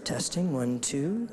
Testing, 1, 2.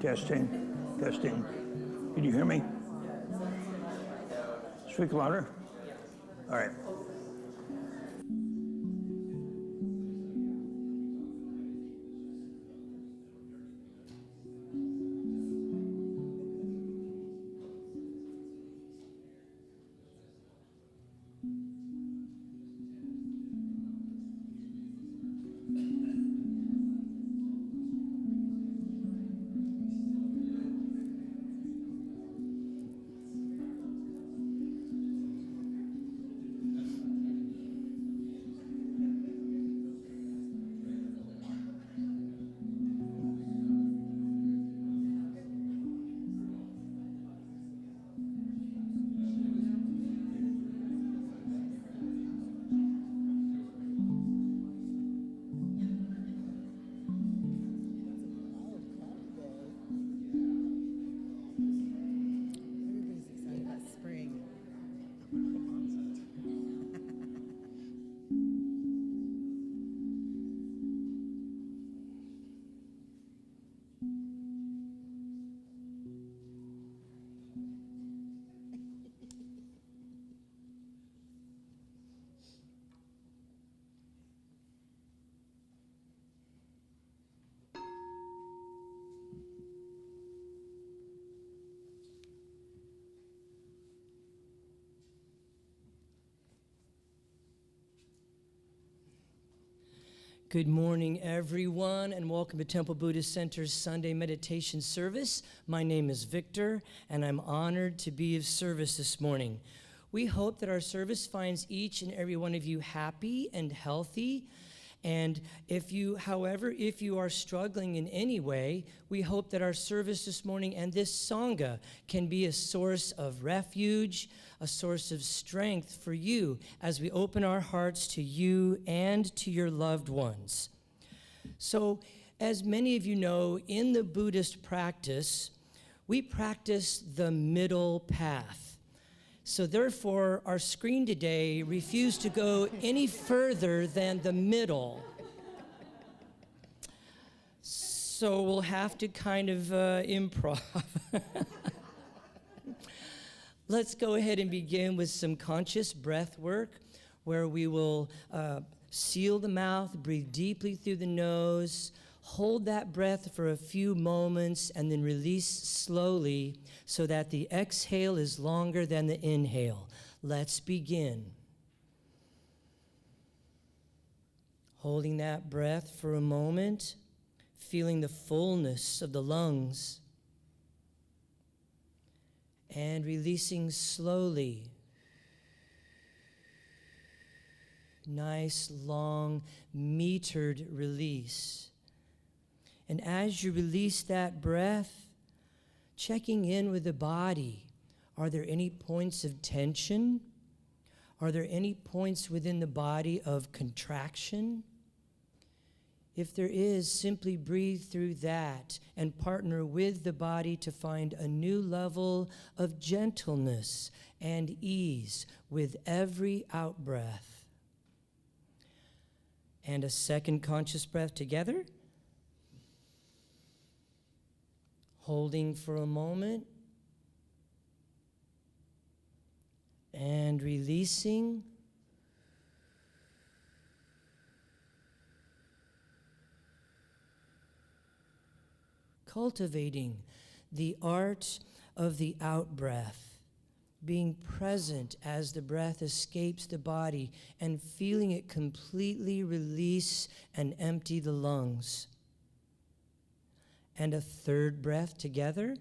Testing, testing. Can you hear me? Speak louder. All right. Good morning, everyone, and welcome to Temple Buddhist Center's Sunday meditation service. My name is Victor, and I'm honored to be of service this morning. We hope that our service finds each and every one of you happy and healthy. And if you are struggling in any way, we hope that our service this morning and this Sangha can be a source of refuge, a source of strength for you as we open our hearts to you and to your loved ones. So, as many of you know, in the Buddhist practice, we practice the middle path. So therefore, our screen today refused to go any further than the middle. So we'll have to kind of improv. Let's go ahead and begin with some conscious breath work, where we will seal the mouth, breathe deeply through the nose, hold that breath for a few moments, and then release slowly so that the exhale is longer than the inhale. Let's begin. Holding that breath for a moment, feeling the fullness of the lungs, and releasing slowly. Nice, long, metered release. And as you release that breath, checking in with the body. Are there any points of tension? Are there any points within the body of contraction? If there is, simply breathe through that and partner with the body to find a new level of gentleness and ease with every out-breath. And a second conscious breath together. Holding for a moment and releasing. Cultivating the art of the out-breath, being present as the breath escapes the body and feeling it completely release and empty the lungs. And a third breath together.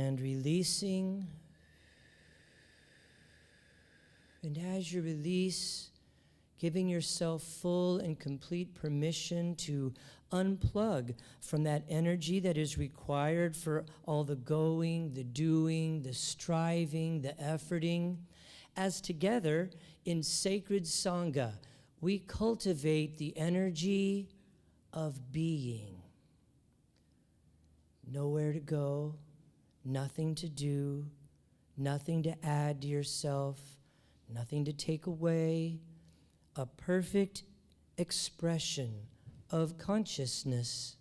And releasing. And as you release, giving yourself full and complete permission to unplug from that energy that is required for all the going, the doing, the striving, the efforting. As together in sacred Sangha, we cultivate the energy of being. Nowhere to go, nothing to do, nothing to add to yourself, nothing to take away, a perfect expression of consciousness.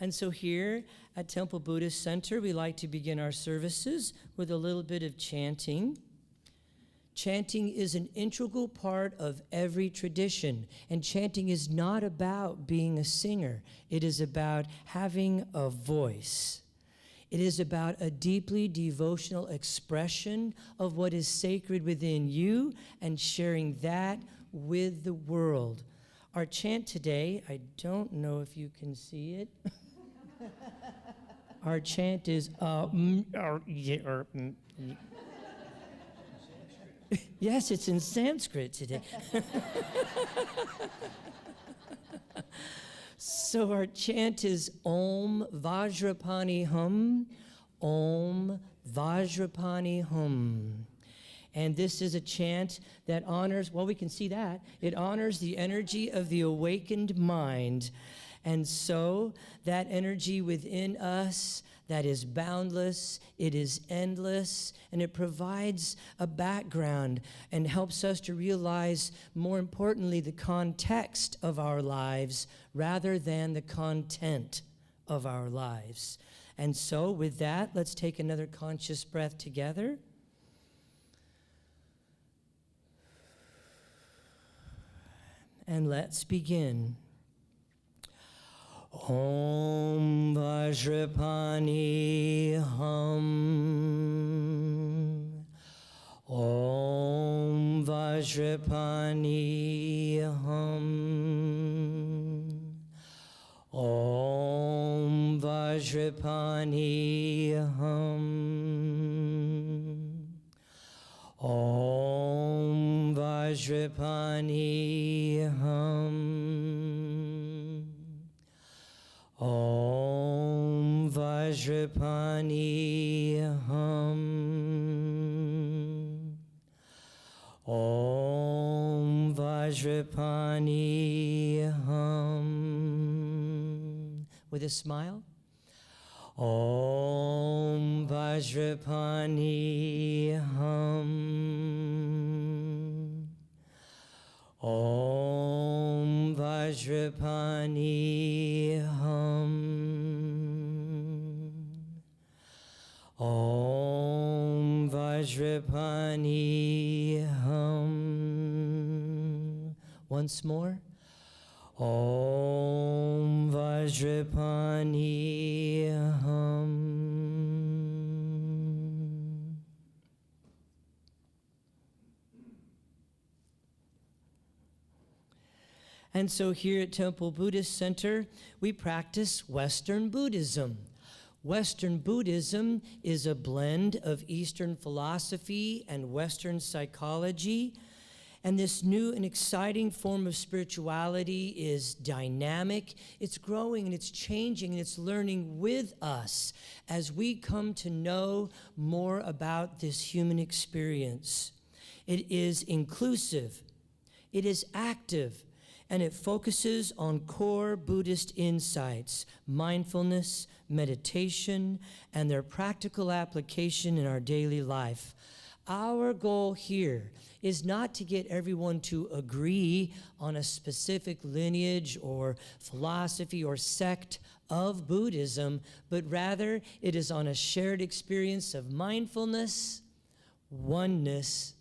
And so here at Temple Buddhist Center, we like to begin our services with a little bit of chanting. Chanting is an integral part of every tradition, and chanting is not about being a singer. It is about having a voice. It is about a deeply devotional expression of what is sacred within you and sharing that with the world. Our chant today, I don't know if you can see it. Our chant is yes, it's in Sanskrit today. So our chant is Om Vajrapani Hum, Om Vajrapani Hum. And this is a chant that honors, well, we can see that. It honors the energy of the awakened mind. And so that energy within us that is boundless, it is endless, and it provides a background and helps us to realize, more importantly, the context of our lives rather than the content of our lives. And so with that, let's take another conscious breath together. And let's begin. Om Vajrapani Hum. Om Vajrapani Hum. Om Vajrapani Hum. Om Vajrapani Hum. Om Vajrapani Hum. Om Vajrapani Hum. With a smile. Om Vajrapani Hum. Om Vajrapani Hum. Om Vajrapani Hum. Once more. Om Vajrapani Hum. And so here at Temple Buddhist Center, we practice Western Buddhism. Western Buddhism is a blend of Eastern philosophy and Western psychology. And this new and exciting form of spirituality is dynamic. It's growing and it's changing and it's learning with us as we come to know more about this human experience. It is inclusive. It is active. And it focuses on core Buddhist insights, mindfulness, meditation, and their practical application in our daily life. Our goal here is not to get everyone to agree on a specific lineage or philosophy or sect of Buddhism, but rather it is on a shared experience of mindfulness, oneness,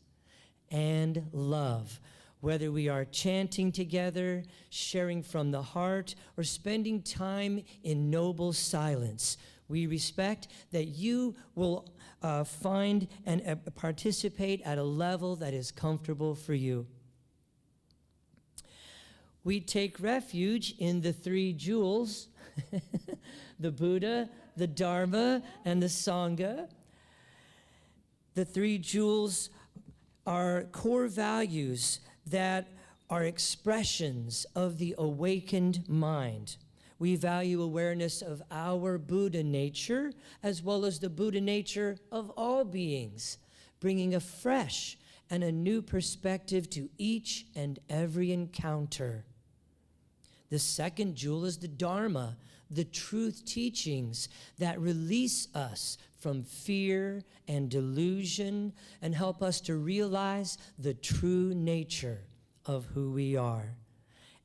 and love. Whether we are chanting together, sharing from the heart, or spending time in noble silence, we respect that you will find and participate at a level that is comfortable for you. we take refuge in the three jewels, the Buddha, the Dharma, and the Sangha. The three jewels are core values that are expressions of the awakened mind. We value awareness of our Buddha nature as well as the Buddha nature of all beings, bringing a fresh and a new perspective to each and every encounter. The second jewel is the Dharma, the truth teachings that release us from fear and delusion and help us to realize the true nature of who we are.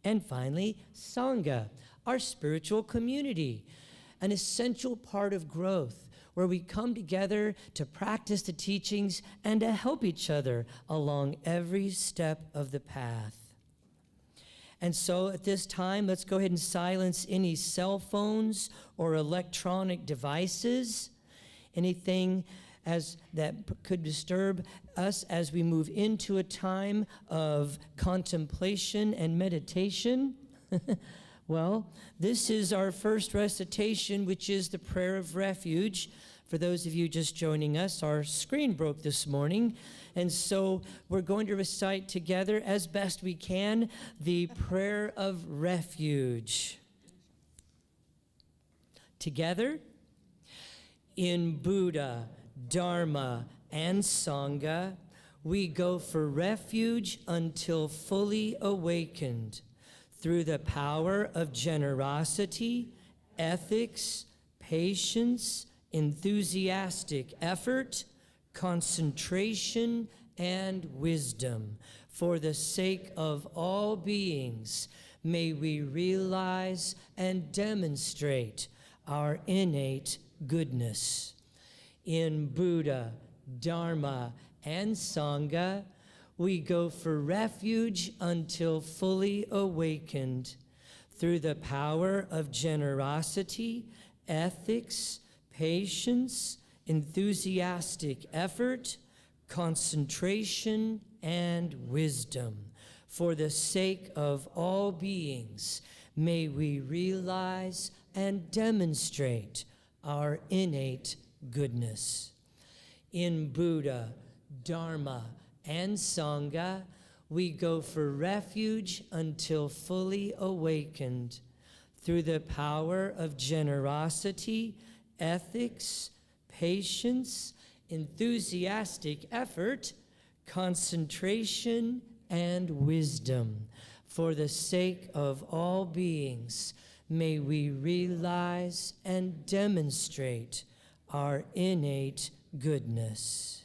And finally, Sangha, our spiritual community, an essential part of growth where we come together to practice the teachings and to help each other along every step of the path. And so at this time, let's go ahead and silence any cell phones or electronic devices, anything that could disturb us as we move into a time of contemplation and meditation. Well, this is our first recitation, which is the prayer of refuge. For those of you just joining us, our screen broke this morning, and so we're going to recite together as best we can the prayer of refuge. Together, in Buddha, Dharma, and Sangha, we go for refuge until fully awakened through the power of generosity, ethics, patience, enthusiastic effort, concentration, and wisdom. For the sake of all beings, may we realize and demonstrate our innate goodness. In Buddha, Dharma, and Sangha, we go for refuge until fully awakened through the power of generosity, ethics, patience, enthusiastic effort, concentration, and wisdom. For the sake of all beings, may we realize and demonstrate our innate goodness. In Buddha, Dharma, and Sangha, we go for refuge until fully awakened through the power of generosity, ethics, patience, enthusiastic effort, concentration, and wisdom. For the sake of all beings, may we realize and demonstrate our innate goodness.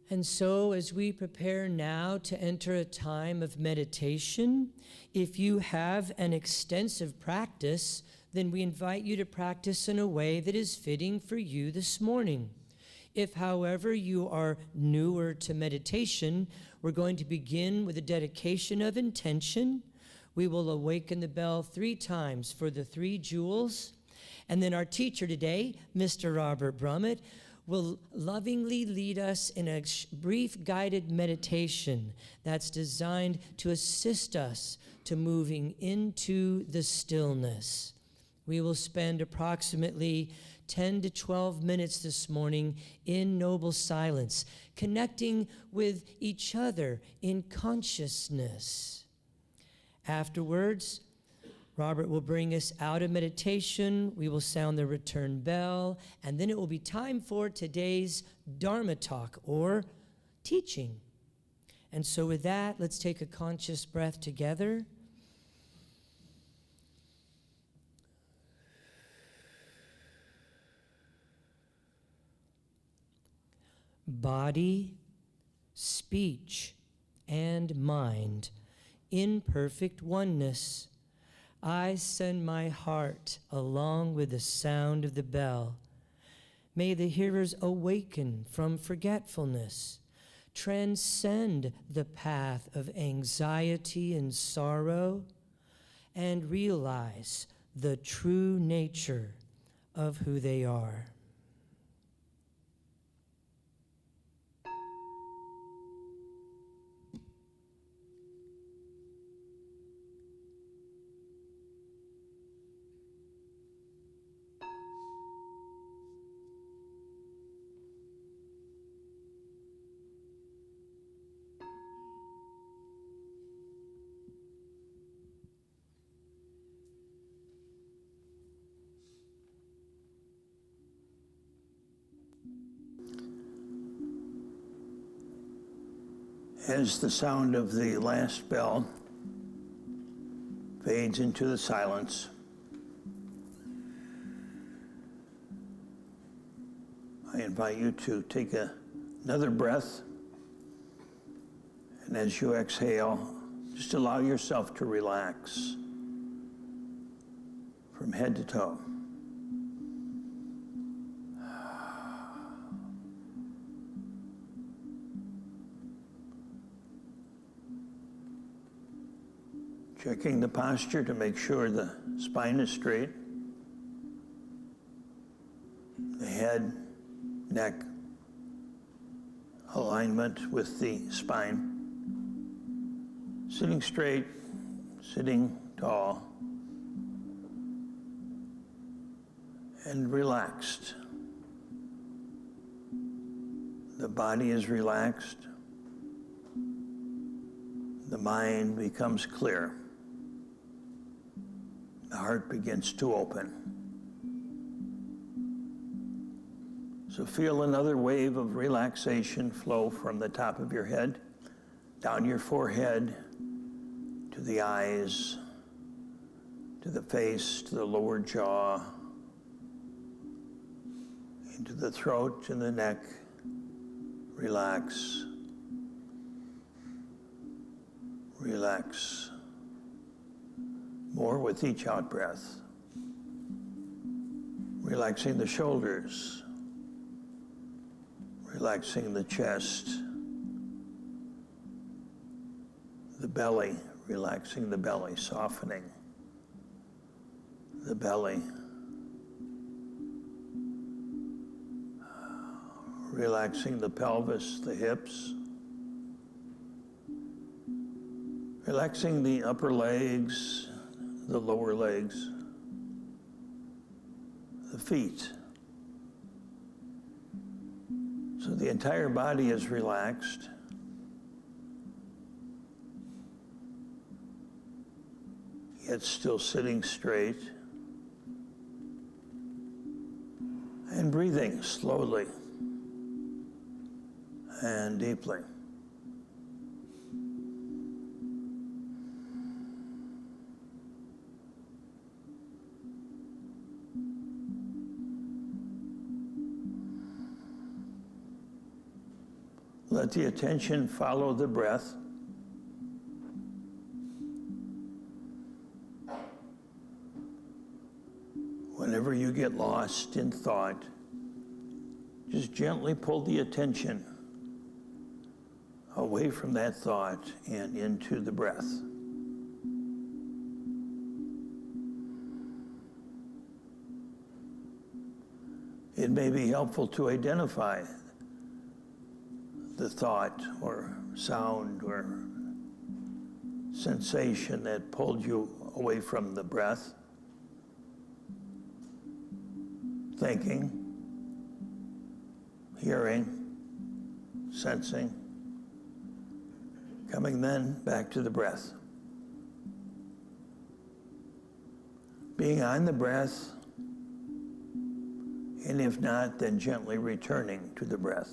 And so as we prepare now to enter a time of meditation, if you have an extensive practice, then we invite you to practice in a way that is fitting for you this morning. If, however, you are newer to meditation, we're going to begin with a dedication of intention. We will awaken the bell 3 times for the 3 jewels. And then our teacher today, Mr. Robert Brumet, will lovingly lead us in a brief guided meditation that's designed to assist us to moving into the stillness. We will spend approximately 10 to 12 minutes this morning in noble silence, connecting with each other in consciousness. Afterwards, Robert will bring us out of meditation. We will sound the return bell, and then it will be time for today's Dharma talk or teaching. And so with that, let's take a conscious breath together. Body, speech, and mind in perfect oneness. I send my heart along with the sound of the bell. May the hearers awaken from forgetfulness, transcend the path of anxiety and sorrow, and realize the true nature of who they are. As the sound of the last bell fades into the silence, I invite you to take another breath, and as you exhale, just allow yourself to relax from head to toe. Checking the posture to make sure the spine is straight. The head, neck, alignment with the spine. Sitting straight, sitting tall, and relaxed. The body is relaxed. The mind becomes clear. The heart begins to open. So feel another wave of relaxation flow from the top of your head, down your forehead, to the eyes, to the face, to the lower jaw, into the throat and the neck. Relax. Relax. More with each out breath. Relaxing the shoulders. Relaxing the chest. The belly, relaxing the belly, softening the belly. Relaxing the pelvis, the hips. Relaxing the upper legs, the lower legs, the feet. So the entire body is relaxed. Yet still sitting straight. And breathing slowly and deeply. Let the attention follow the breath. Whenever you get lost in thought, just gently pull the attention away from that thought and into the breath. It may be helpful to identify the thought or sound or sensation that pulled you away from the breath. Thinking, hearing, sensing, coming then back to the breath. Being on the breath, and if not, then gently returning to the breath.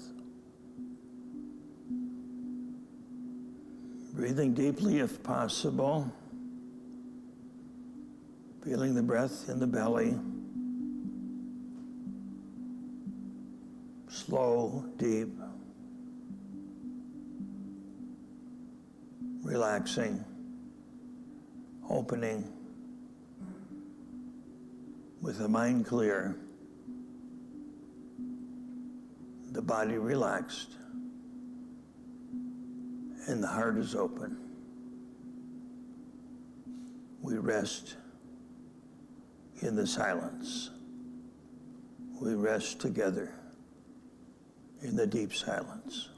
Breathing deeply if possible, feeling the breath in the belly. Slow, deep, relaxing, opening, with the mind clear, the body relaxed, and the heart is open. We rest in the silence. We rest together in the deep silence.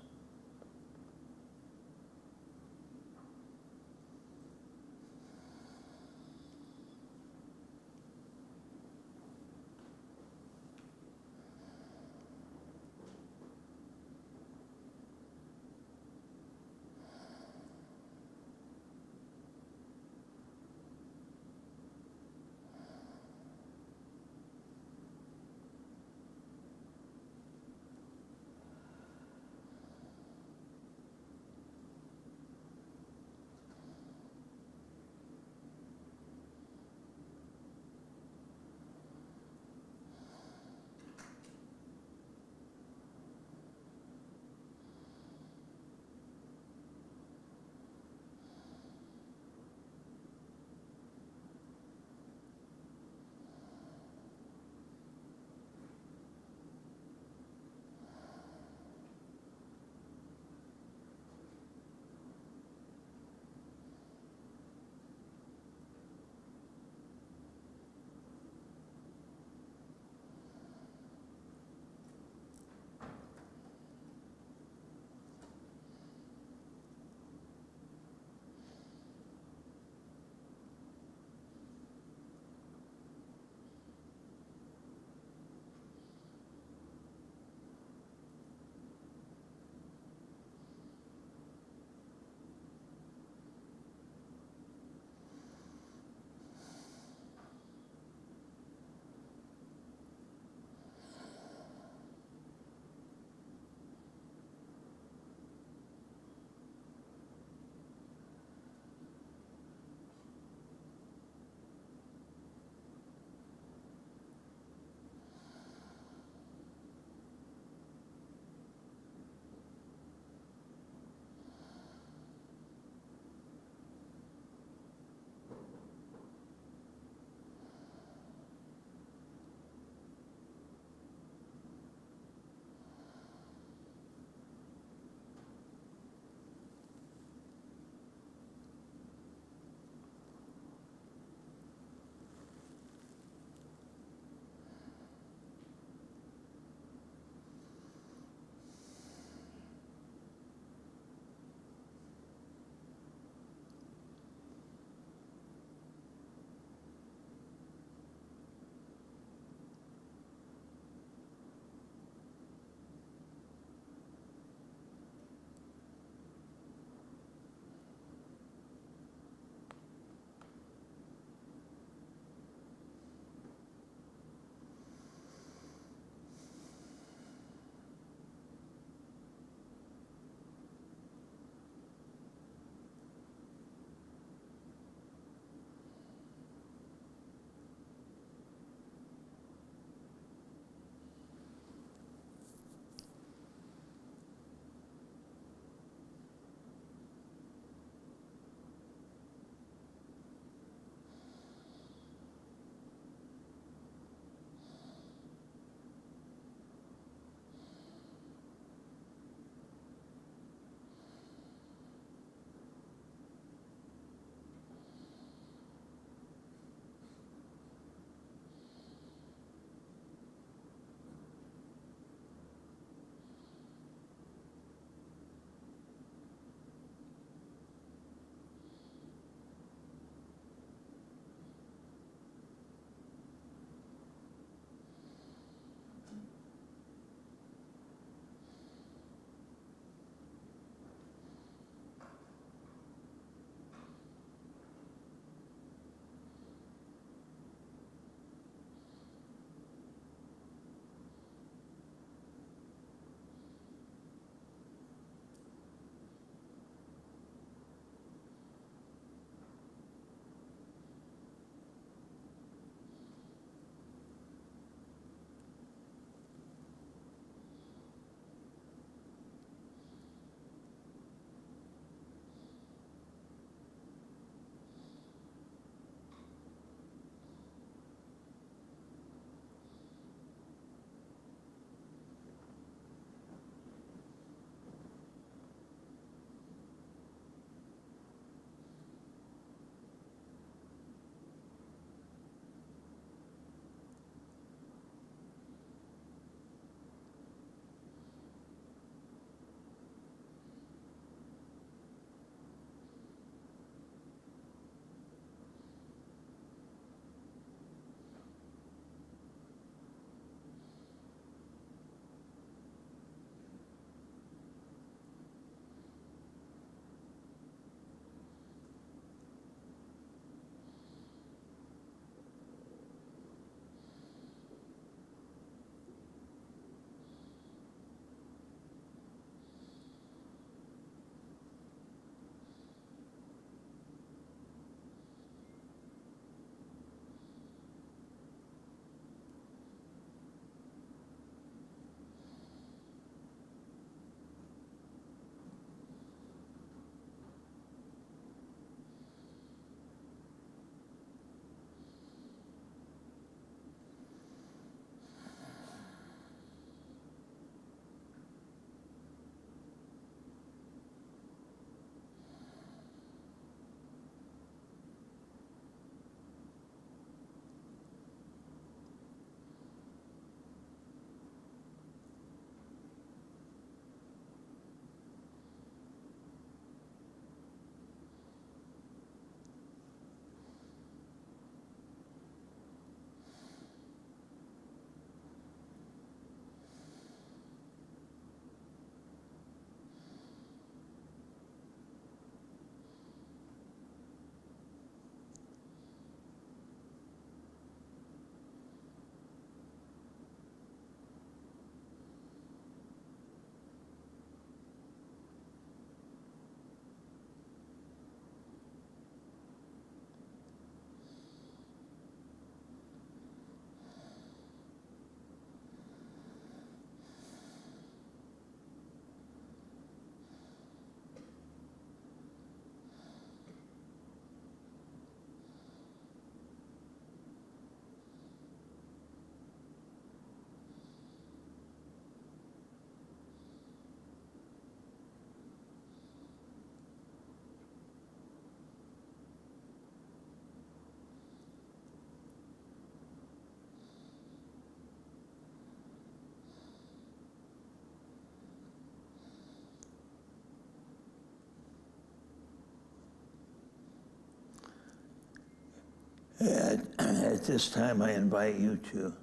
At this time, I invite you to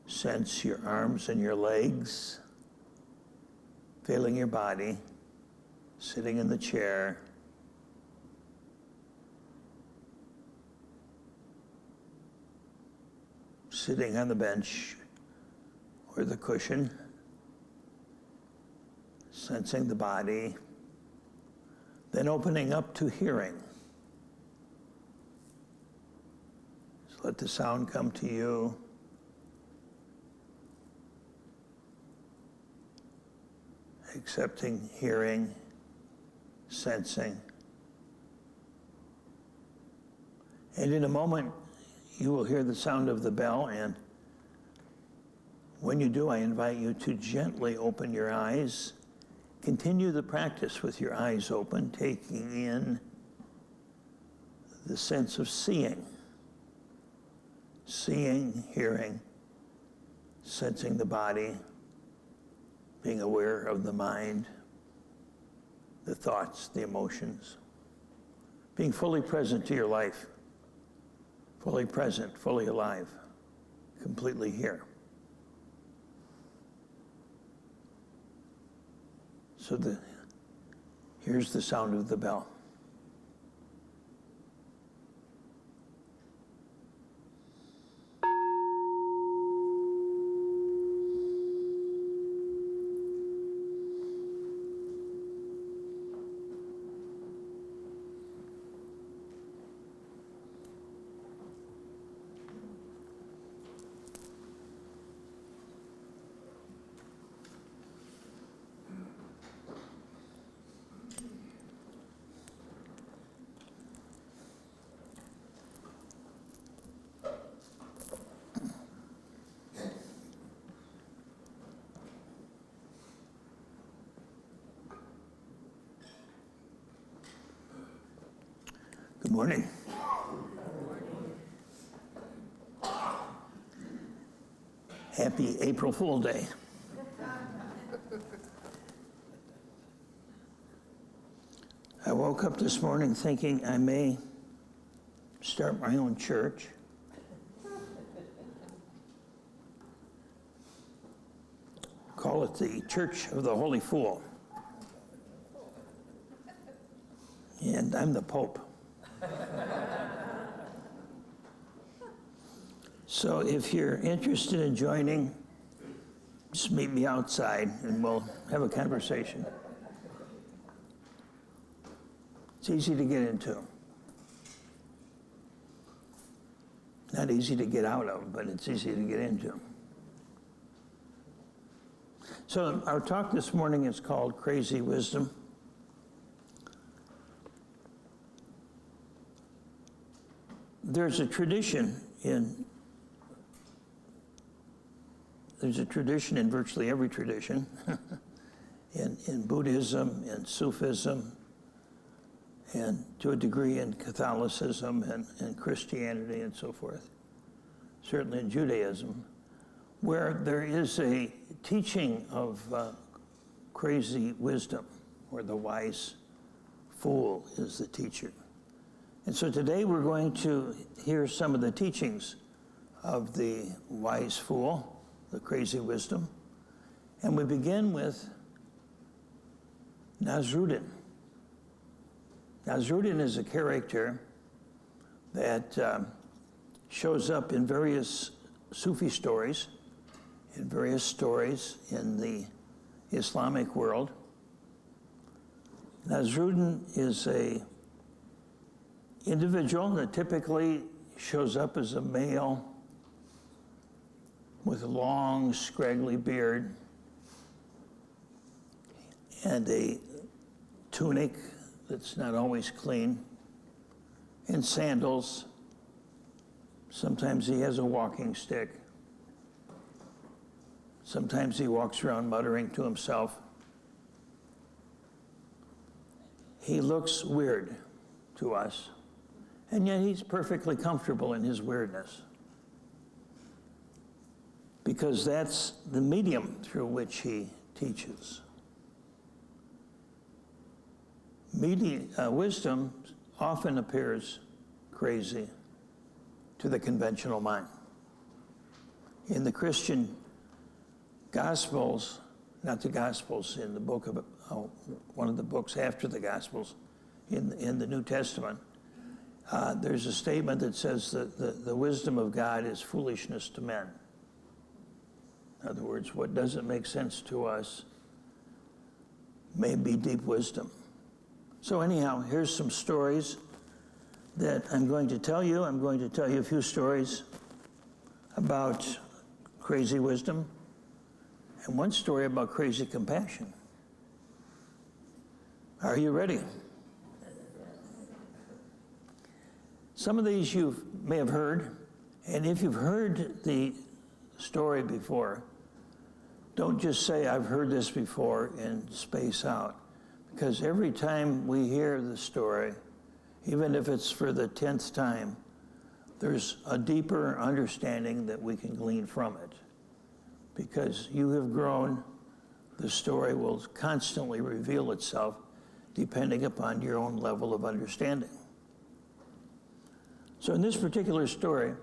sense your arms and your legs, feeling your body, sitting in the chair. Sitting on the bench or the cushion, sensing the body, then opening up to hearing. Just let the sound come to you. Accepting, hearing, sensing. And in a moment, you will hear the sound of the bell, and when you do, I invite you to gently open your eyes. Continue the practice with your eyes open, taking in the sense of seeing. Seeing, hearing, sensing the body, being aware of the mind, the thoughts, the emotions, being fully present to your life. Fully present, fully alive, completely here. So here's the sound of the bell. Good morning. Happy April Fool Day. I woke up this morning thinking I may start my own church. Call it the Church of the Holy Fool. And I'm the Pope. So if you're interested in joining, just meet me outside and we'll have a conversation. It's easy to get into. Not easy to get out of, but it's easy to get into. So our talk this morning is called Crazy Wisdom. There's a tradition in virtually every tradition, in Buddhism, in Sufism, and to a degree in Catholicism and Christianity and so forth, certainly in Judaism, where there is a teaching of crazy wisdom, where the wise fool is the teacher. And so today we're going to hear some of the teachings of the wise fool, the crazy wisdom. And we begin with Nasruddin. Nasruddin is a character that shows up in various Sufi stories, in various stories in the Islamic world. Nasruddin is a individual that typically shows up as a male with a long, scraggly beard and a tunic that's not always clean, and sandals. Sometimes he has a walking stick. Sometimes he walks around muttering to himself. He looks weird to us, and yet he's perfectly comfortable in his weirdness, because that's the medium through which he teaches. Wisdom often appears crazy, to the conventional mind. In the Christian Gospels, not the Gospels, in the book of, one of the books after the Gospels, in the New Testament, there's a statement that says that the wisdom of God is foolishness to men. In other words, what doesn't make sense to us may be deep wisdom. So anyhow, here's some stories that I'm going to tell you. I'm going to tell you a few stories about crazy wisdom and one story about crazy compassion. Are you ready? Some of these you may have heard, and if you've heard the story before, don't just say, I've heard this before, and space out. Because every time we hear the story, even if it's for the 10th time, there's a deeper understanding that we can glean from it. Because you have grown, the story will constantly reveal itself depending upon your own level of understanding. So in this particular story,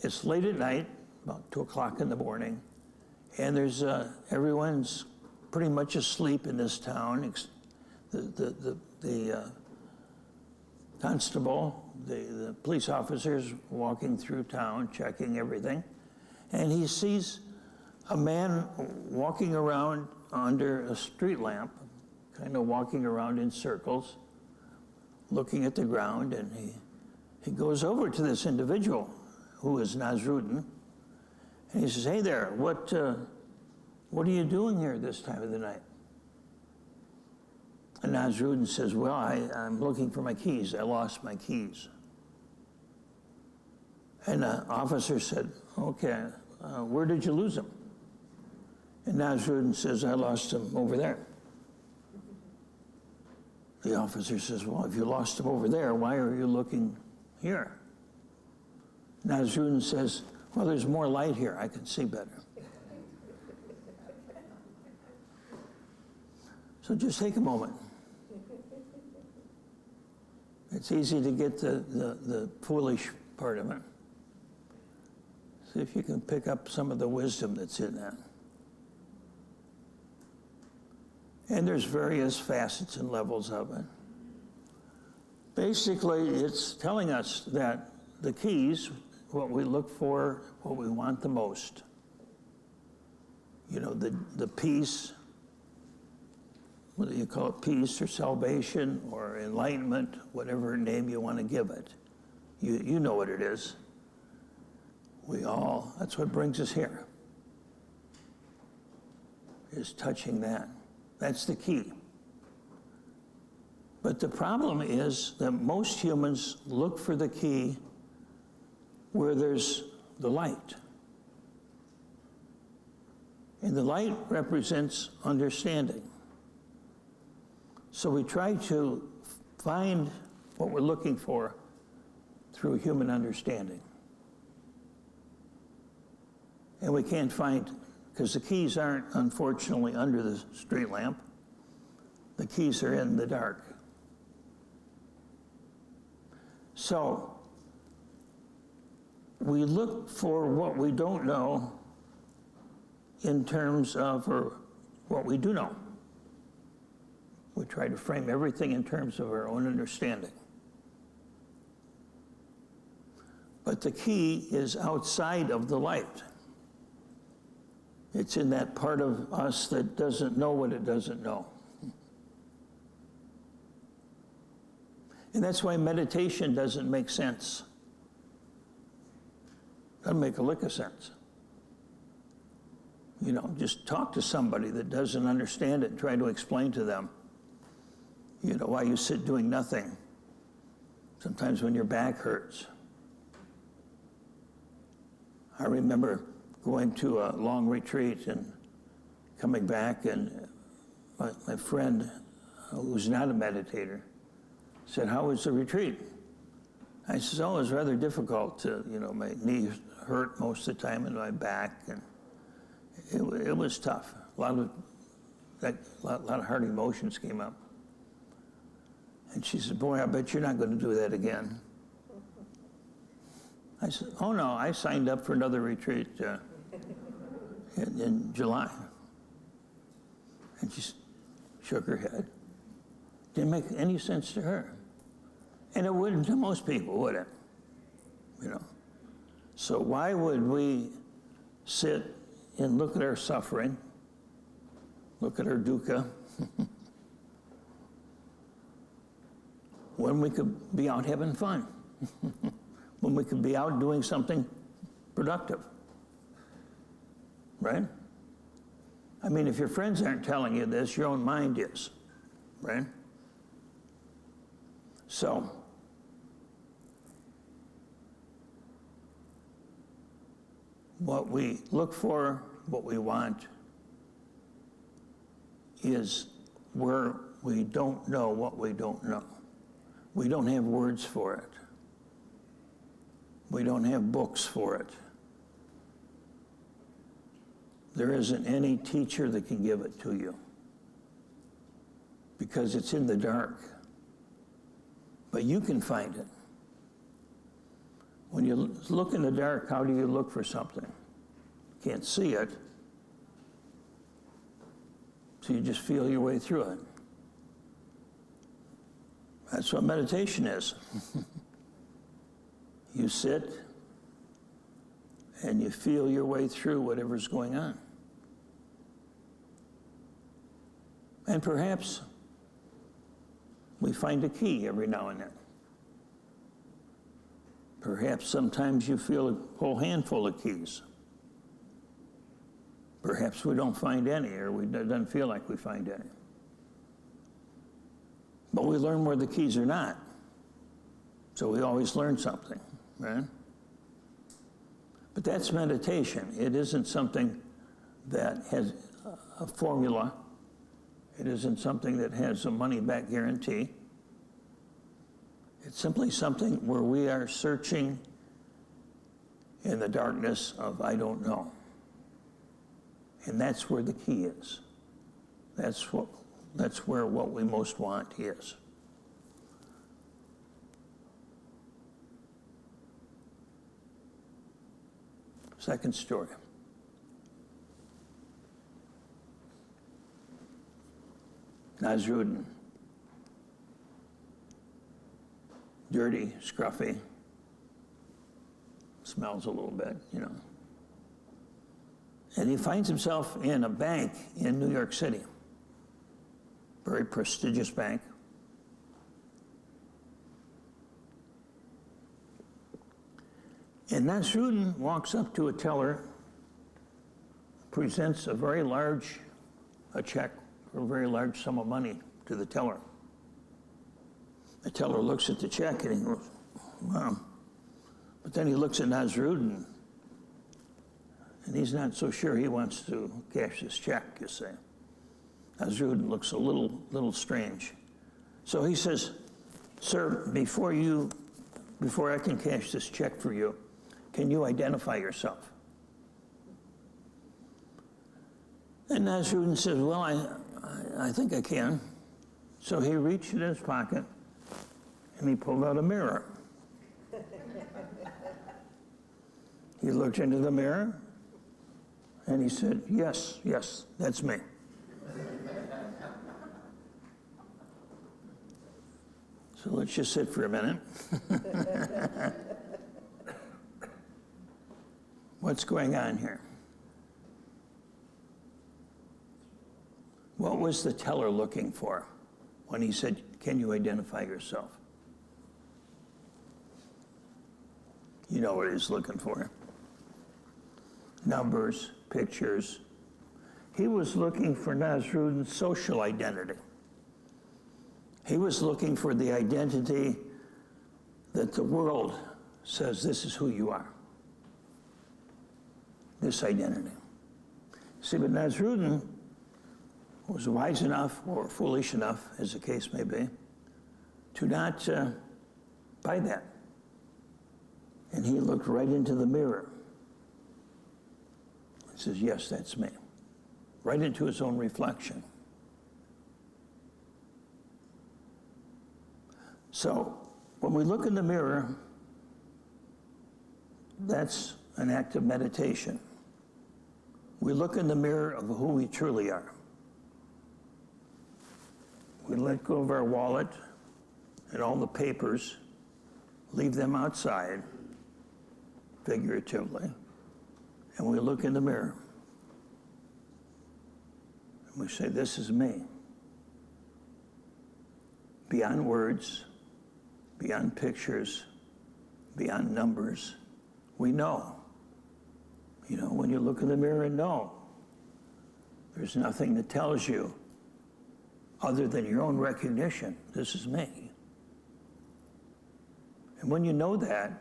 it's late at night, about 2 o'clock in the morning, and there's everyone's pretty much asleep in this town. The constable, the police officers walking through town, checking everything, and he sees a man walking around under a street lamp, kind of walking around in circles, looking at the ground, and he goes over to this individual who is Nasruddin, and he says, hey there, what are you doing here this time of the night? And Nasruddin says, well, I'm looking for my keys. I lost my keys. And the officer said, okay, where did you lose them? And Nasruddin says, I lost them over there. The officer says, well, if you lost them over there, why are you looking here? Nasruddin says, well, there's more light here. I can see better. So just take a moment. It's easy to get the foolish part of it. See if you can pick up some of the wisdom that's in that. And there's various facets and levels of it. Basically, it's telling us that the keys, what we look for, what we want the most. You know, the peace, whether you call it peace or salvation or enlightenment, whatever name you want to give it. You know what it is. That's what brings us here, is touching that. That's the key. But the problem is that most humans look for the key where there's the light. And the light represents understanding. So we try to find what we're looking for through human understanding. And we can't find, because the keys aren't, unfortunately, under the street lamp. The keys are in the dark. So we look for what we don't know in terms of what we do know. We try to frame everything in terms of our own understanding. But the key is outside of the light. It's in that part of us that doesn't know what it doesn't know. And that's why meditation doesn't make sense. Doesn't make a lick of sense. You know, just talk to somebody that doesn't understand it and try to explain to them, you know, why you sit doing nothing. Sometimes when your back hurts. I remember going to a long retreat and coming back, and my friend, who's not a meditator, said, how was the retreat? I said, oh, it was rather difficult. My knees hurt most of the time in my back, and it was tough. A lot of hard emotions came up. And she said, boy, I bet you're not going to do that again. I said, oh no, I signed up for another retreat in July. And she shook her head. Didn't make any sense to her. And it wouldn't to most people, would it? You know. So why would we sit and look at our suffering, look at our dukkha, when we could be out having fun, when we could be out doing something productive, right? I mean, if your friends aren't telling you this, your own mind is, right? So, what we look for, what we want, is where we don't know what we don't know. We don't have words for it. We don't have books for it. There isn't any teacher that can give it to you because it's in the dark. But you can find it. When you look in the dark, how do you look for something? You can't see it, so you just feel your way through it. That's what meditation is. You sit and you feel your way through whatever's going on. And perhaps we find a key every now and then. Perhaps sometimes you feel a whole handful of keys. Perhaps we don't find any, or it doesn't feel like we find any. But we learn where the keys are not. So we always learn something, right? But that's meditation. It isn't something that has a formula. It isn't something that has a money-back guarantee. It's simply something where we are searching in the darkness of I don't know. And that's where the key is. That's where what we most want is. Second story. Nasruddin. Dirty, scruffy. Smells a little bit, you know. And he finds himself in a bank in New York City. Very prestigious bank. And Nasruddin walks up to a teller, presents a check for a very large sum of money to the teller. The teller looks at the check and he goes, wow. But then he looks at Nasruddin, and he's not so sure he wants to cash this check, you see. Nasruddin looks a little strange. So he says, sir, before I can cash this check for you, can you identify yourself? And Nasruddin says, well, I think I can. So he reached in his pocket and he pulled out a mirror. He looked into the mirror and he said, yes, that's me. So let's just sit for a minute. What's going on here? What was the teller looking for when he said, can you identify yourself? You know what he's looking for. Numbers, pictures. He was looking for Nasruddin's social identity. He was looking for the identity that the world says this is who you are. This identity. See, but Nasruddin was wise enough, or foolish enough, as the case may be, to not buy that. And he looked right into the mirror. He says, yes, that's me. Right into his own reflection. So, when we look in the mirror, That's an act of meditation. We look in the mirror of who we truly are. We let go of our wallet and all the papers, leave them outside, figuratively, and we look in the mirror. And we say, this is me. Beyond words, beyond pictures, beyond numbers, we know. You know, when you look in the mirror and know, there's nothing that tells you other than your own recognition, this is me. And when you know that,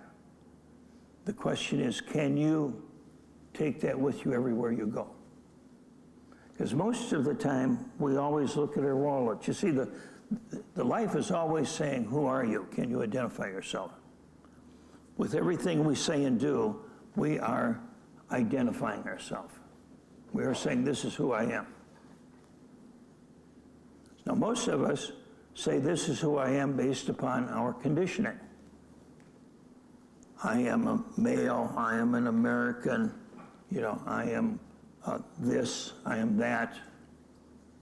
the question is, can you take that with you everywhere you go? Because most of the time, we always look at our wallet. You see, the life is always saying, who are you? Can you identify yourself? With everything we say and do, we are identifying ourselves. We are saying, this is who I am. Now, most of us say, this is who I am based upon our conditioning. I am a male, I am an American, you know, I am this, I am that,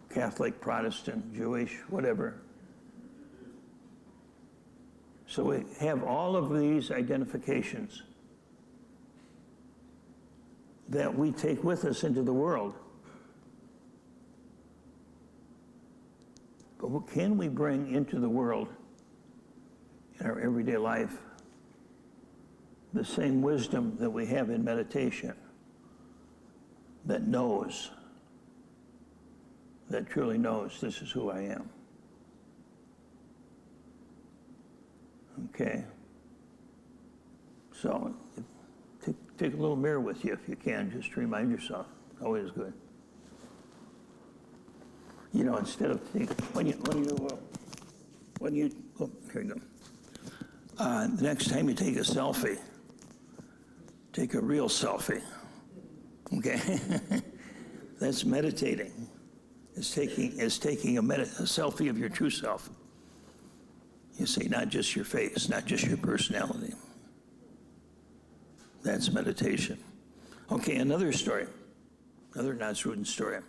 Catholic, Protestant, Jewish, whatever. So we have all of these identifications that we take with us into the world. But what can we bring into the world in our everyday life? The same wisdom that we have in meditation, that knows, that truly knows, this is who I am. Okay? So, take a little mirror with you if you can, just to remind yourself. Always good. You know, instead of when you oh, here you go. The next time you take a selfie, take a real selfie. Okay, that's meditating. It's taking a selfie of your true self. You see, not just your face, not just your personality. That's meditation. Okay, another story, another Nasrudin story.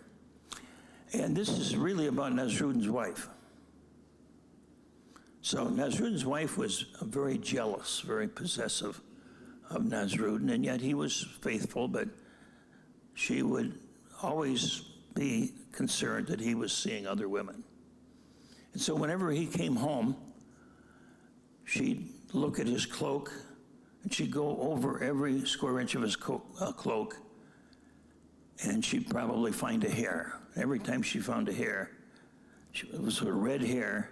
And this is really about Nasrudin's wife. So Nasrudin's wife was very jealous, very possessive of Nasrudin, and yet he was faithful, but she would always be concerned that he was seeing other women. And so whenever he came home, she'd look at his cloak, and she'd go over every square inch of his cloak, and she'd probably find a hair. Every time she found a hair, it was her red hair,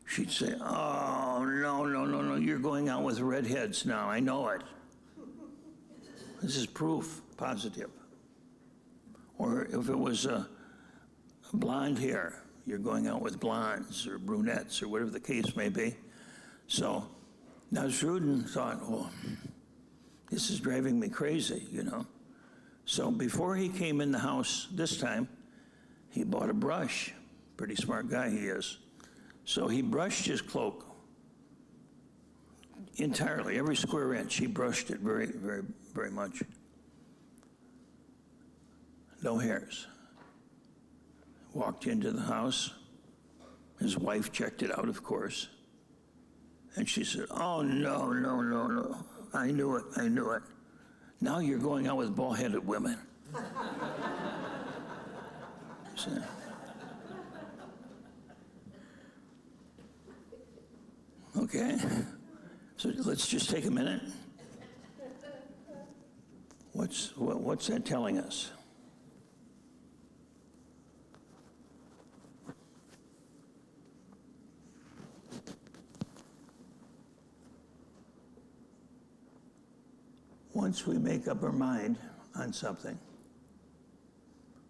she'd say, oh, no, you're going out with redheads now, I know it. This is proof, positive. Or if it was a blonde hair, you're going out with blondes or brunettes or whatever the case may be. So Nasrudin thought, well, this is driving me crazy, you know. So before he came in the house this time, he bought a brush. Pretty smart guy he is. So he brushed his cloak entirely, every square inch. He brushed it very, very, very much. No hairs. Walked into the house. His wife checked it out, of course. And she said, oh, no. I knew it. Now you're going out with bald-headed women. So, okay, so let's just take a minute. What's that telling us? Once we make up our mind on something,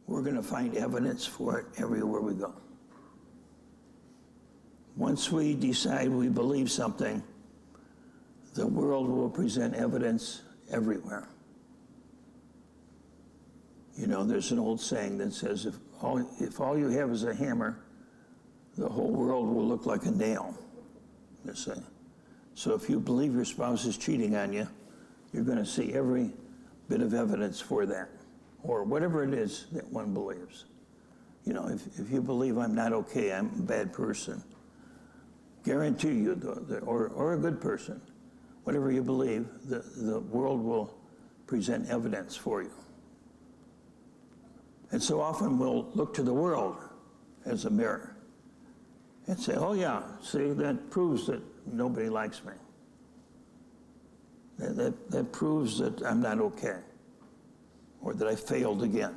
we're going to find evidence for it everywhere we go. Once we decide we believe something, the world will present evidence everywhere. You know, there's an old saying that says, if all you have is a hammer, the whole world will look like a nail, they say. So if you believe your spouse is cheating on you, you're going to see every bit of evidence for that, or whatever it is that one believes. You know, if you believe I'm not okay, I'm a bad person, guarantee you, or a good person, whatever you believe, the world will present evidence for you. And so often we'll look to the world as a mirror and say, oh yeah, see, that proves that nobody likes me. That proves that I'm not okay, or that I failed again,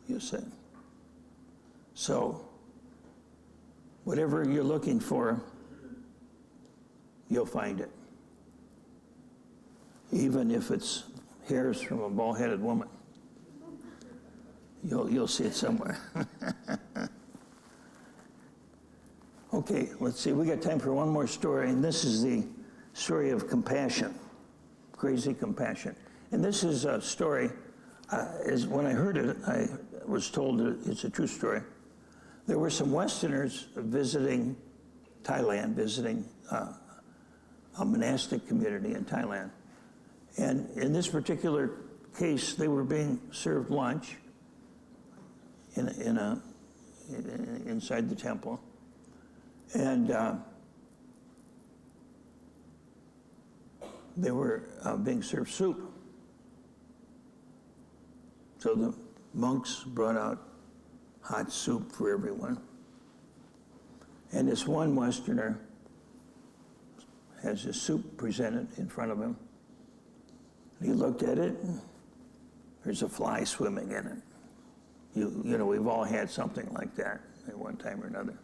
you say. So, whatever you're looking for, you'll find it. Even if it's hairs from a bald-headed woman, you'll see it somewhere. Okay, let's see. We got time for one more story, and this is the story of compassion, crazy compassion. And this is a story, when I heard it, I was told that it's a true story. There were some Westerners visiting Thailand, visiting a monastic community in Thailand. And in this particular case, they were being served lunch inside the temple. And they were being served soup. So the monks brought out hot soup for everyone. And this one Westerner has his soup presented in front of him. He looked at it, and there's a fly swimming in it. You know, we've all had something like that at one time or another.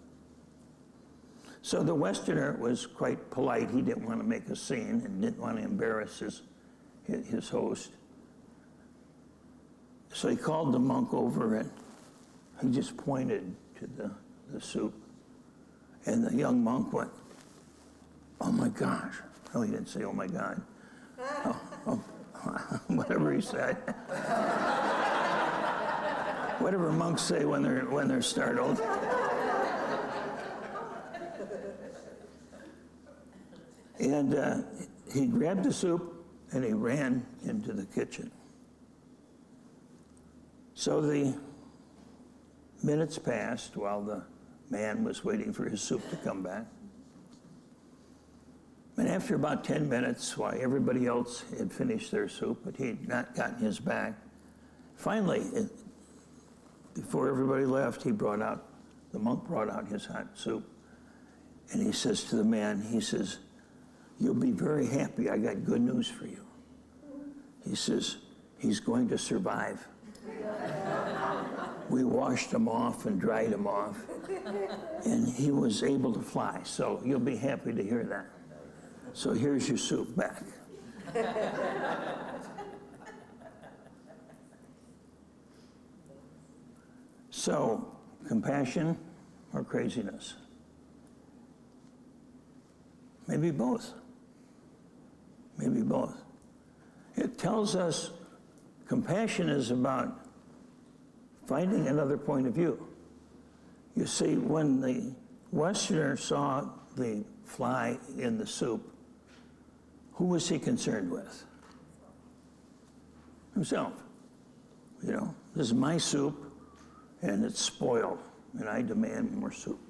So the Westerner was quite polite. He didn't want to make a scene and didn't want to embarrass his host. So he called the monk over and he just pointed to the soup. And the young monk went, "Oh my gosh." No, he didn't say, "Oh my God." Whatever he said. Whatever monks say when they're startled. And he grabbed the soup and he ran into the kitchen. So the minutes passed while the man was waiting for his soup to come back. And after about 10 minutes, while everybody else had finished their soup, but he had not gotten his back, finally, before everybody left, the monk brought out his hot soup. And he says to the man, he says, "You'll be very happy. I got good news for you." He says, "He's going to survive. We washed him off and dried him off, and he was able to fly. So you'll be happy to hear that. So here's your soup back." So, compassion or craziness? Maybe both. Maybe both. It tells us compassion is about finding another point of view. You see, when the Westerner saw the fly in the soup, who was he concerned with? Himself. You know, this is my soup, and it's spoiled, and I demand more soup.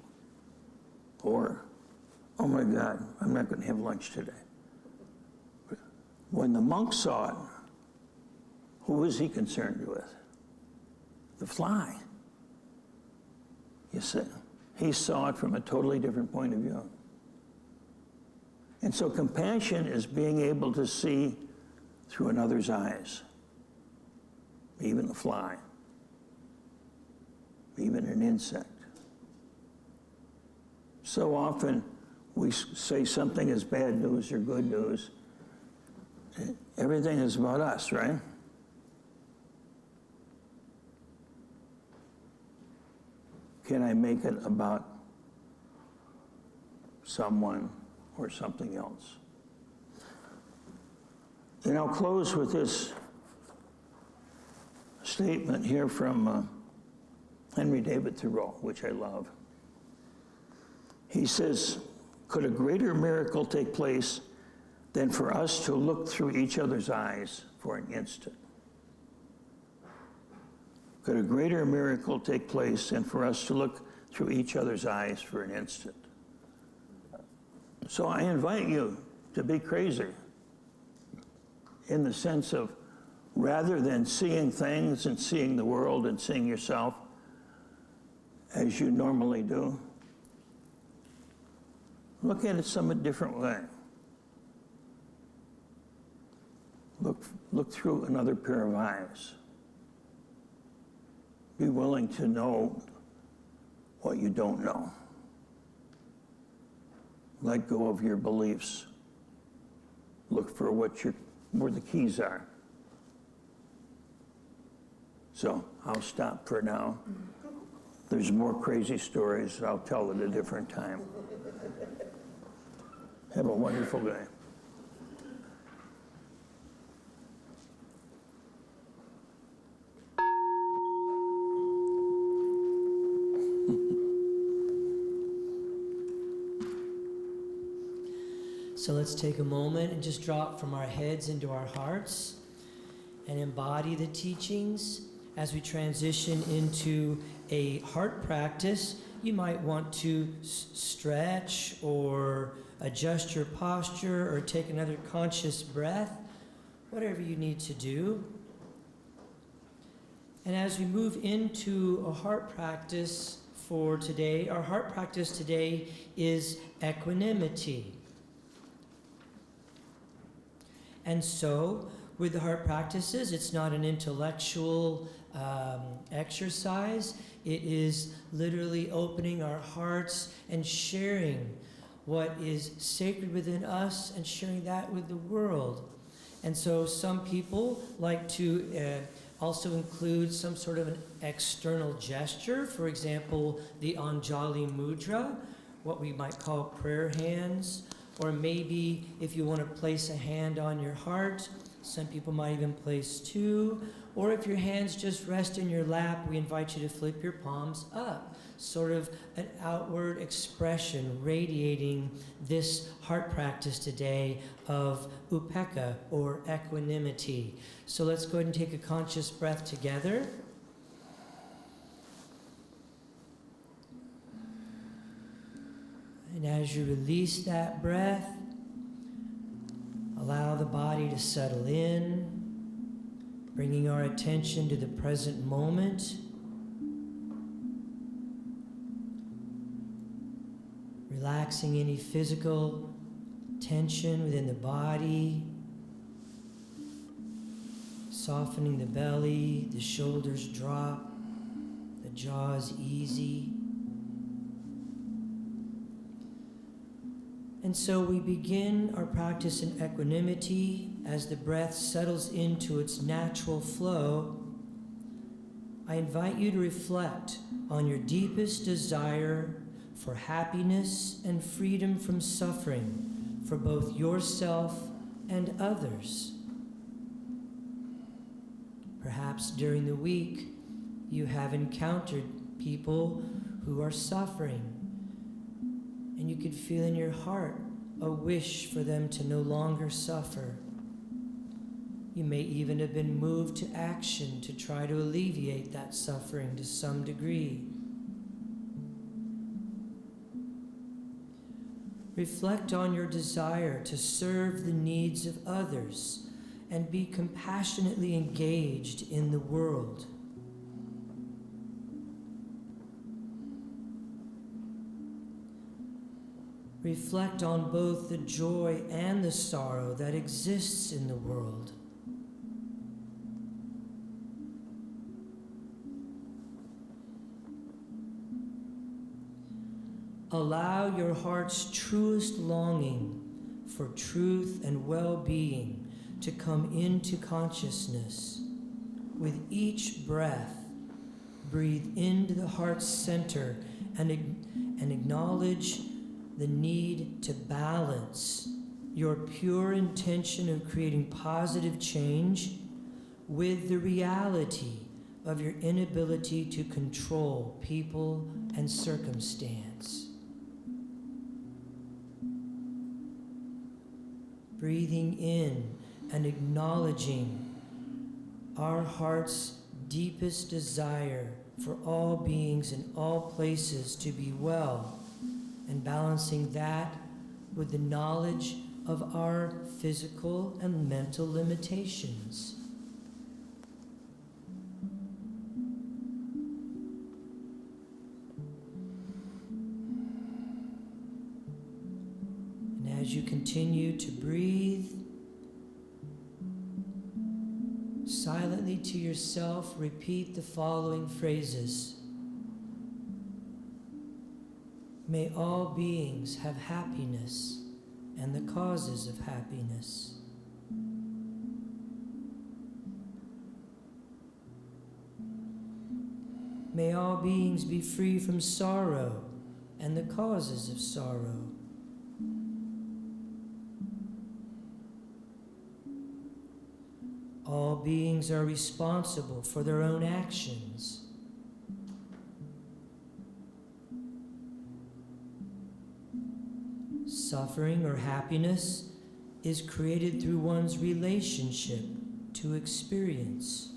Or, "Oh my God, I'm not going to have lunch today." When the monk saw it, who was he concerned with? The fly. You see, he saw it from a totally different point of view. And so compassion is being able to see through another's eyes, even a fly, even an insect. So often we say something is bad news or good news. Everything is about us, right? Can I make it about someone or something else? And I'll close with this statement here from Henry David Thoreau, which I love. He says, "Could a greater miracle take place than for us to look through each other's eyes for an instant? Could a greater miracle take place than for us to look through each other's eyes for an instant? So I invite you to be crazy in the sense of, rather than seeing things and seeing the world and seeing yourself as you normally do, look at it some different way. Look through another pair of eyes. Be willing to know what you don't know. Let go of your beliefs. Look for where the keys are. So I'll stop for now. There's more crazy stories. I'll tell at a different time. Have a wonderful day. So let's take a moment and just drop from our heads into our hearts and embody the teachings. As we transition into a heart practice, you might want to stretch or adjust your posture or take another conscious breath, whatever you need to do. And as we move into a heart practice for today, our heart practice today is equanimity. And so, with the heart practices, it's not an intellectual exercise. It is literally opening our hearts and sharing what is sacred within us and sharing that with the world. And so some people like to also include some sort of an external gesture. For example, the Anjali Mudra, what we might call prayer hands. Or maybe if you want to place a hand on your heart, some people might even place two. Or if your hands just rest in your lap, we invite you to flip your palms up. Sort of an outward expression radiating this heart practice today of upekkha, or equanimity. So let's go ahead and take a conscious breath together. And as you release that breath, allow the body to settle in, bringing our attention to the present moment. Relaxing any physical tension within the body, softening the belly, the shoulders drop, the jaw is easy. And so we begin our practice in equanimity as the breath settles into its natural flow. I invite you to reflect on your deepest desire for happiness and freedom from suffering for both yourself and others. Perhaps during the week you have encountered people who are suffering, and you could feel in your heart a wish for them to no longer suffer. You may even have been moved to action to try to alleviate that suffering to some degree. Reflect on your desire to serve the needs of others and be compassionately engaged in the world. Reflect on both the joy and the sorrow that exists in the world. Allow your heart's truest longing for truth and well-being to come into consciousness. With each breath, breathe into the heart's center and acknowledge the need to balance your pure intention of creating positive change with the reality of your inability to control people and circumstance. breathing in and acknowledging our heart's deepest desire for all beings in all places to be well, and balancing that with the knowledge of our physical and mental limitations. And as you continue to breathe, silently to yourself, repeat the following phrases. May all beings have happiness and the causes of happiness. May all beings be free from sorrow and the causes of sorrow. All beings are responsible for their own actions. Suffering or happiness is created through one's relationship to experience.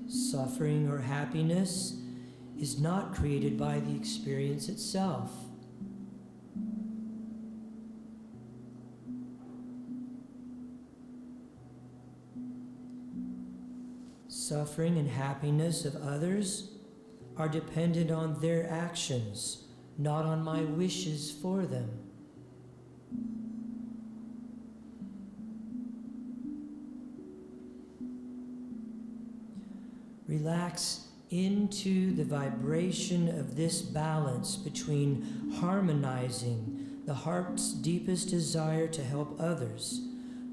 Suffering or happiness is not created by the experience itself. Suffering and happiness of others are dependent on their actions, not on my wishes for them. Relax into the vibration of this balance between harmonizing the heart's deepest desire to help others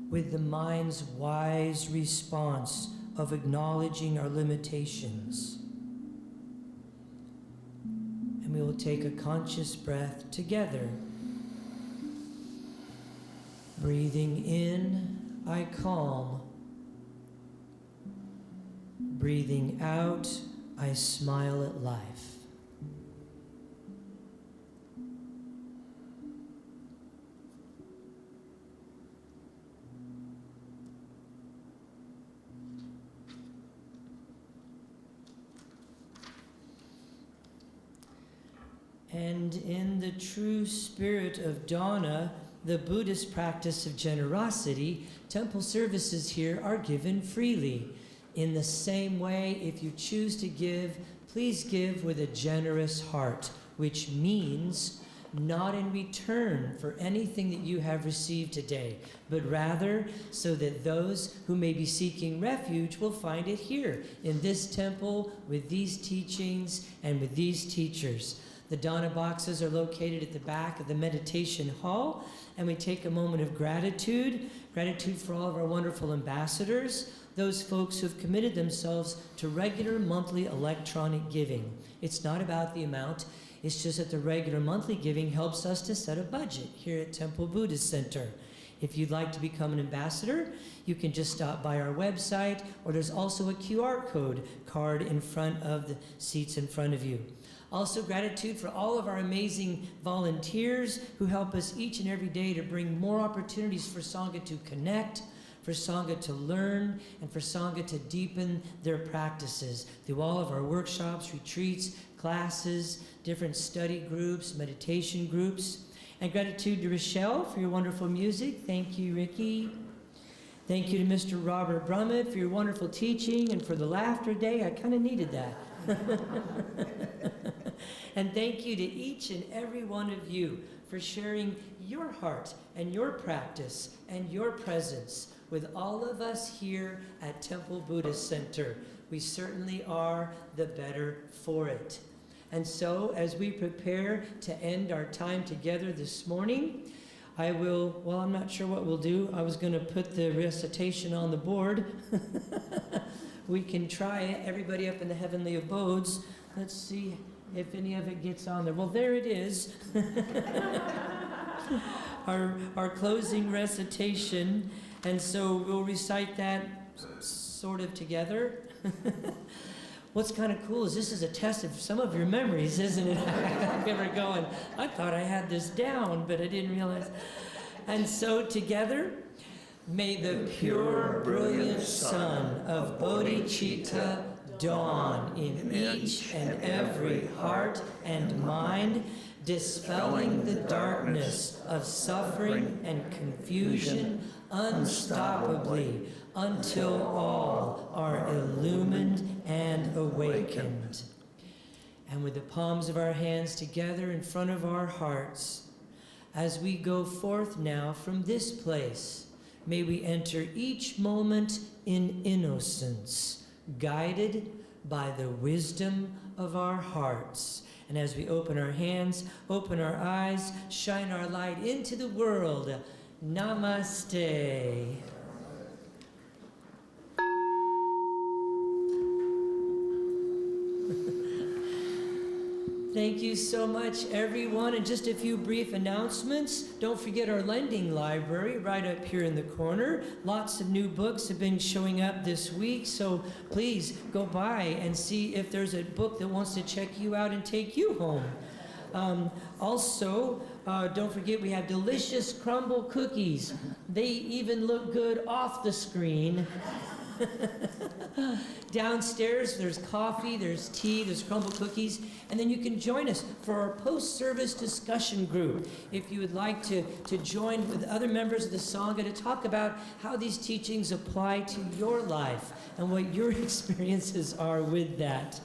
with the mind's wise response of acknowledging our limitations. And we will take a conscious breath together. Breathing in, I calm. Breathing out, I smile at life. And in the true spirit of Dana, the Buddhist practice of generosity, temple services here are given freely. In the same way, if you choose to give, please give with a generous heart, which means not in return for anything that you have received today, but rather so that those who may be seeking refuge will find it here in this temple with these teachings and with these teachers. The Dana boxes are located at the back of the meditation hall, and we take a moment of gratitude for all of our wonderful ambassadors, those folks who have committed themselves to regular monthly electronic giving. It's not about the amount, it's just that the regular monthly giving helps us to set a budget here at Temple Buddhist Center. If you'd like to become an ambassador, you can just stop by our website, or there's also a QR card in front of the seats in front of you. Also, gratitude for all of our amazing volunteers who help us each and every day to bring more opportunities for Sangha to connect, for Sangha to learn, and for Sangha to deepen their practices through all of our workshops, retreats, classes, different study groups, meditation groups. And gratitude to Rochelle for your wonderful music. Thank you, Ricky. Thank you to Mr. Robert Brumet for your wonderful teaching and for the laughter day. I kind of needed that. And thank you to each and every one of you for sharing your heart and your practice and your presence with all of us here at Temple Buddhist Center. We certainly are the better for it. And so, as we prepare to end our time together this morning, I'm not sure what we'll do. I was going to put the recitation on the board. We can try it. Everybody up in the heavenly abodes. Let's see if any of it gets on there. Well, there it is. Our closing recitation. And so we'll recite that sort of together. what's kind of cool is this is a test of some of your memories, isn't it? I'm ever going, I thought I had this down, but I didn't realize. And so together, may the pure, brilliant sun of bodhicitta dawn in each and every heart and mind, dispelling the darkness of suffering and confusion unstoppably until all are illumined and awakened. And with the palms of our hands together in front of our hearts, as we go forth now from this place, may we enter each moment in innocence, guided by the wisdom of our hearts. And as we open our hands, open our eyes, shine our light into the world. Namaste. Thank you so much, everyone. And just a few brief announcements. Don't forget our lending library right up here in the corner. Lots of new books have been showing up this week, so please go by and see if there's a book that wants to check you out and take you home. Also, don't forget we have delicious crumble cookies. They even look good off the screen. Downstairs, there's coffee, there's tea, there's crumble cookies, and then you can join us for our post-service discussion group. If you would like to join with other members of the Sangha to talk about how these teachings apply to your life and what your experiences are with that.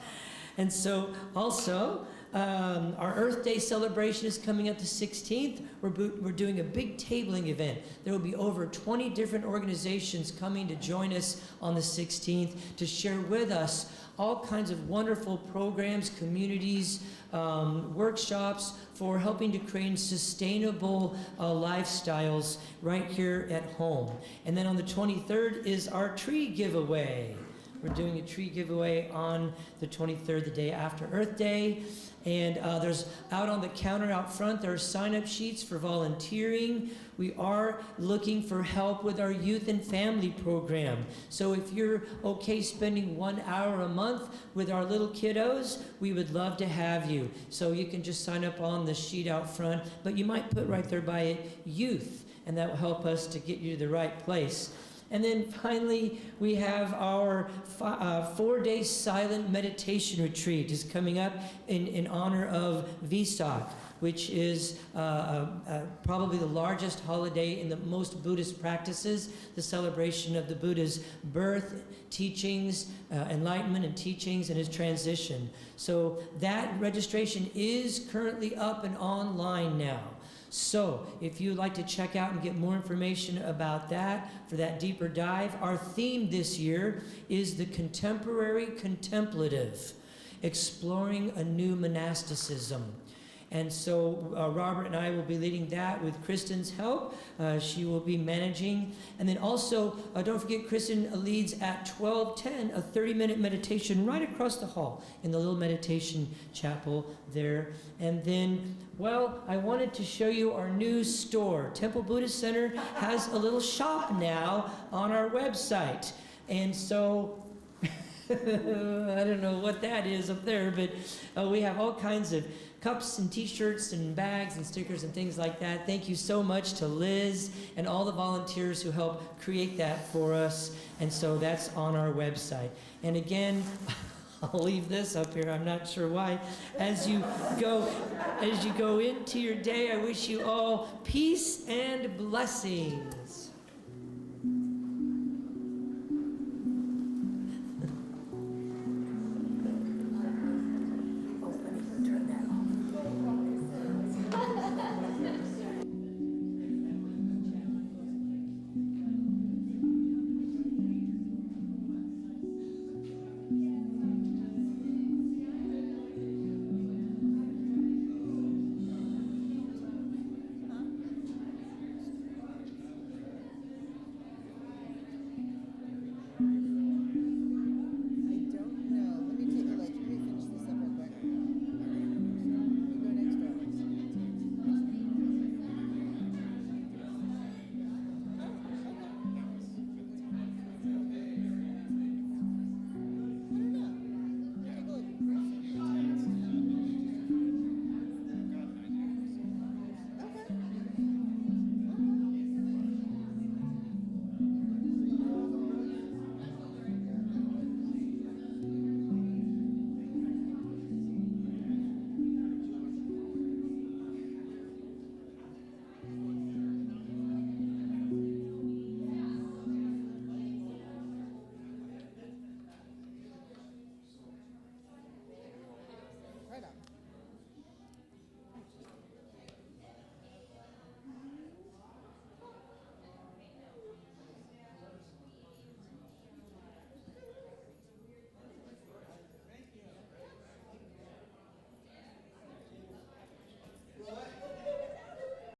And so, also, our Earth Day celebration is coming up the 16th. We're doing a big tabling event. There will be over 20 different organizations coming to join us on the 16th to share with us all kinds of wonderful programs, communities, workshops for helping to create sustainable lifestyles right here at home. And then on the 23rd is our tree giveaway. We're doing a tree giveaway on the 23rd, the day after Earth Day. And there's out on the counter out front, there are sign-up sheets for volunteering. We are looking for help with our youth and family program. So if you're okay spending 1 hour a month with our little kiddos, we would love to have you. So you can just sign up on the sheet out front, but you might put right there by it, youth, and that will help us to get you to the right place. And then finally, we have our 4-day silent meditation retreat is coming up in honor of Vesak, which is probably the largest holiday in the most Buddhist practices, the celebration of the Buddha's birth, teachings, enlightenment and teachings, and his transition. So that registration is currently up and online now. So if you'd like to check out and get more information about that, for that deeper dive, our theme this year is the contemporary contemplative, exploring a new monasticism. And so Robert and I will be leading that with Kristen's help. She will be managing. And then also, don't forget, Kristen leads at 12:10 a 30-minute meditation right across the hall in the little meditation chapel there. And then, well, I wanted to show you our new store. Temple Buddhist Center has a little shop now on our website. And so I don't know what that is up there, but we have all kinds of cups and t-shirts and bags and stickers and things like that. Thank you so much to Liz and all the volunteers who helped create that for us. And so that's on our website. And again, I'll leave this up here, I'm not sure why. As you go into your day, I wish you all peace and blessings.